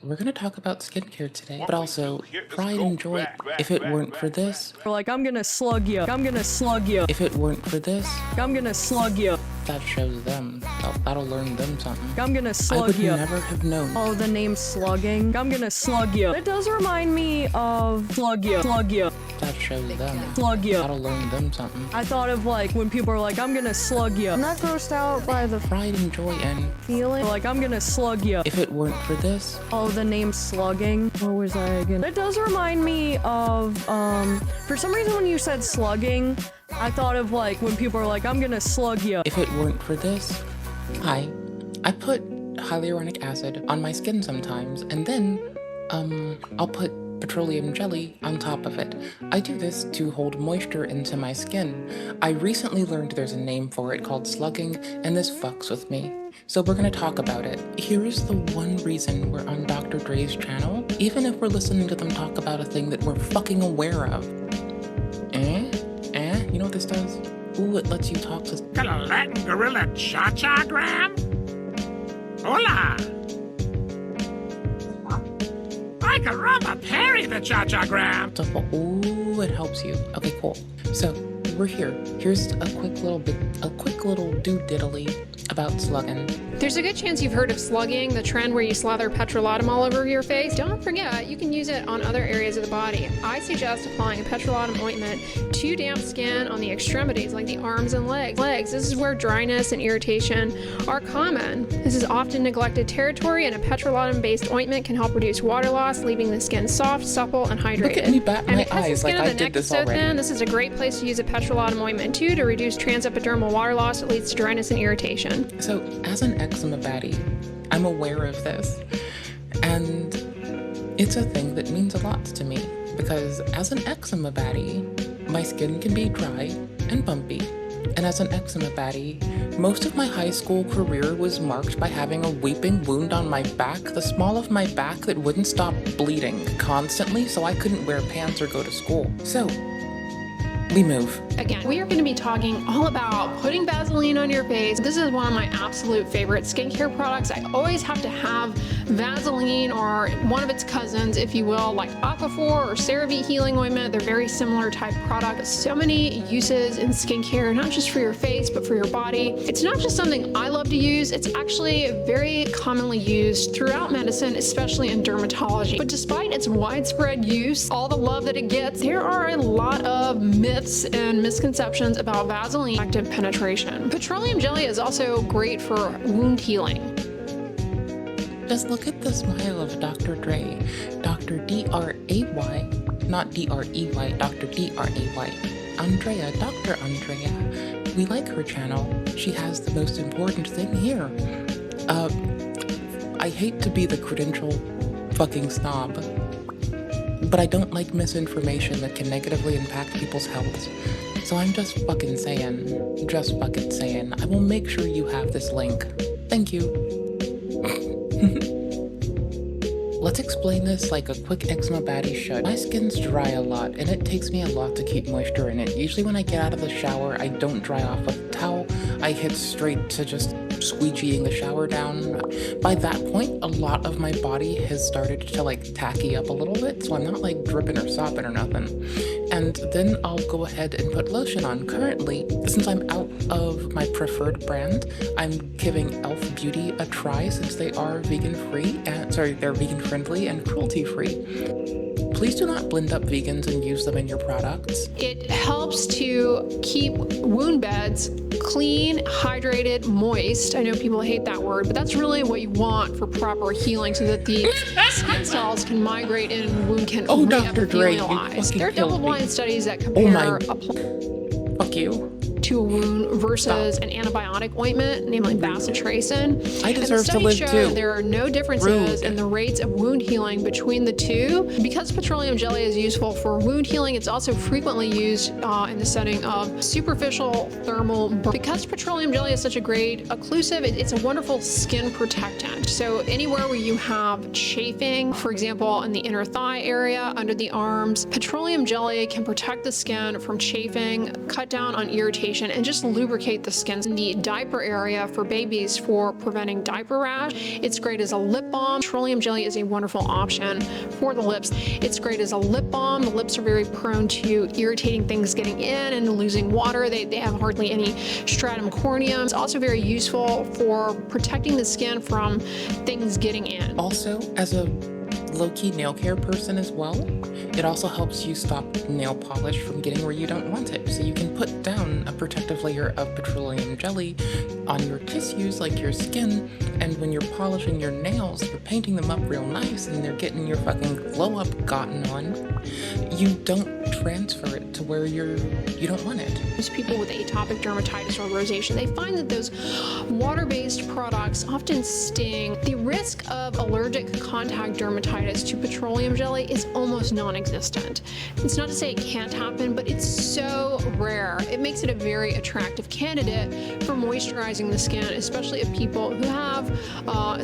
We're gonna talk about skincare today, but What we also do here, let's pride go and joy. back, If it weren't for back. this, Like, I'm gonna slug you. I'm gonna slug you. if it weren't for this, I'm gonna slug you. that shows them. That'll learn them something. I'm gonna I slug would you. never have known. Oh, the name slugging. I'm gonna slug you. It does remind me of slug you. Slug you. That shows them. Slug you. That'll learn them something. I thought of like when people are like, I'm gonna slug you. I'm not grossed out by the Pride and joy and feeling. Like, I'm gonna slug you. if it weren't for this, Oh, the name slugging. What was I again? It does remind me of, for some reason when you said slugging, I thought of like when people are like, I'm gonna slug you. if it weren't for this. Hi, I put hyaluronic acid on my skin sometimes, and then, I'll put petroleum jelly on top of it. I do this to hold moisture into my skin. I recently learned there's a name for it called slugging, and this fucks with me. So we're gonna talk about it. Here's the one reason we're on Dr. Dre's channel, even if we're listening to them talk about a thing that we're fucking aware of. You know what this does? Ooh, it lets you talk to... Got a Latin gorilla cha-cha-gram? Hola! I caramba, parry the cha-cha-gram! Ooh, it helps you. Okay, cool. So, we're here. Here's a quick little do-diddly about slugging. There's a good chance you've heard of slugging, the trend where you slather petrolatum all over your face. Don't forget, you can use it on other areas of the body. I suggest applying a petrolatum ointment to damp skin on the extremities, like the arms and legs. This is where dryness and irritation are common. This is often neglected territory, and a petrolatum-based ointment can help reduce water loss, leaving the skin soft, supple, and hydrated. Look at me bat And my because the eyes skin like of I the did neck is this so already. thin, this is a great place to use a petrolatum ointment too to reduce transepidermal water loss that leads to dryness and irritation. So, as an eczema baddie, I'm aware of this. And it's a thing that means a lot to me. Because as an eczema baddie, my skin can be dry and bumpy. And as an eczema baddie, most of my high school career was marked by having a weeping wound on my back, the small of my back that wouldn't stop bleeding constantly, so I couldn't wear pants or go to school. So, we move. Again, we are going to be talking all about putting Vaseline on your face. This is one of my absolute favorite skincare products. I always have to have Vaseline or one of its cousins, if you will, like Aquaphor or CeraVe Healing Ointment. They're very similar type products. So many uses in skincare, not just for your face, but for your body. It's not just something I love to use. It's actually very commonly used throughout medicine, especially in dermatology. But despite its widespread use, all the love that it gets, there are a lot of myths and misconceptions about Vaseline active penetration. Petroleum jelly is also great for wound healing. Just look at the smile of Dr. Dray. Dr. D-R-A-Y, not D-R-E-Y, Dr. D-R-A-Y. Andrea, Dr. Andrea. We like her channel. She has the most important thing here. I hate to be the credential fucking snob, but I don't like misinformation that can negatively impact people's health. So I'm just fucking saying, I will make sure you have this link. Thank you. Let's explain this like a quick eczema baddie should. My skin's dry a lot, and it takes me a lot to keep moisture in it. Usually when I get out of the shower, I don't dry off with a towel. I hit straight to just squeegeeing the shower down. By that point, a lot of my body has started to like tacky up a little bit, so I'm not like dripping or sopping or nothing. And then I'll go ahead and put lotion on. Currently, since I'm out of my preferred brand, I'm giving e.l.f. Beauty a try since they are vegan-free, they're vegan-friendly and cruelty-free. Please do not blend up vegans and use them in your products. It helps to keep wound beds clean, hydrated, moist. I know people hate that word, but that's really what you want for proper healing so that the skin cells can migrate in and the wound can Dr. Dray, you fucking There are killed double-blind me. studies that Oh my... compare Fuck you. to a wound versus an antibiotic ointment, namely bacitracin. I deserve to and the live studies show too. there are no differences Rude. in the rates of wound healing between the two. Because petroleum jelly is useful for wound healing, it's also frequently used in the setting of superficial thermal burn. Because petroleum jelly is such a great occlusive, it's a wonderful skin protectant. So anywhere where you have chafing, for example, in the inner thigh area, under the arms, petroleum jelly can protect the skin from chafing, cut down on irritation moisturization and just lubricate the skin. In the diaper area for babies for preventing diaper rash, it's great as a lip balm. Petroleum jelly is a wonderful option for the lips. It's great as a lip balm. The lips are very prone to irritating things getting in and losing water. They have hardly any stratum corneum. It's also very useful for protecting the skin from things getting in. Also, as a low-key nail care person as well, it also helps you stop nail polish from getting where you don't want it. So you can put down a protective layer of petroleum jelly on your tissues, like your skin, and when you're polishing your nails, you're painting them up real nice and they're getting your fucking glow-up gotten on. You don't transfer it to where you don't want it. Most people with atopic dermatitis or rosacea, they find that those water-based products often sting. The risk of allergic contact dermatitis to petroleum jelly is almost non-existent. It's not to say it can't happen, but it's so rare. It makes it a very attractive candidate for moisturizing the skin, especially of people who have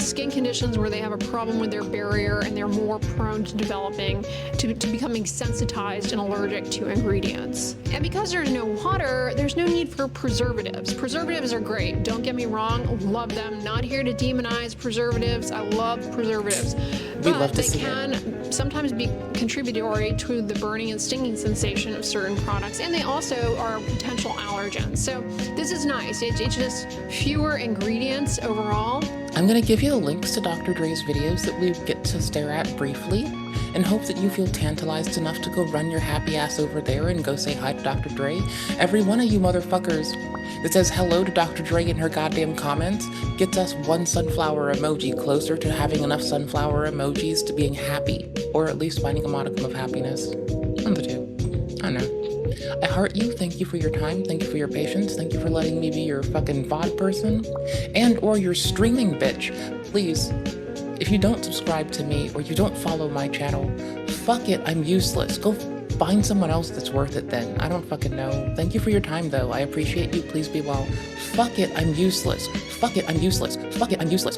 skin conditions where they have a problem with their barrier and they're more prone to developing, to becoming sensitized and allergic to ingredients. And because there's no water, there's no need for preservatives. Preservatives are great, don't get me wrong, love them. Not here to demonize preservatives. I love preservatives. But they can sometimes be contributory to the burning and stinging sensation of certain products, and they also are potential allergens. So this is nice. It's just fewer ingredients overall. I'm going to give you the links to Dr. Dre's videos that we get to stare at briefly, and hope that you feel tantalized enough to go run your happy ass over there and go say hi to Dr. Dray. Every one of you motherfuckers that says hello to Dr. Dray in her goddamn comments gets us one sunflower emoji closer to having enough sunflower emojis to being happy, or at least finding a modicum of happiness. One of the two. I don't know. I heart you. Thank you for your time. Thank you for your patience. Thank you for letting me be your fucking VOD person and or your streaming bitch. Please, if you don't subscribe to me or you don't follow my channel, fuck it, I'm useless. Go find someone else that's worth it then. I don't fucking know. Thank you for your time though. I appreciate you. Please be well. Fuck it, I'm useless. Fuck it, I'm useless. Fuck it, I'm useless.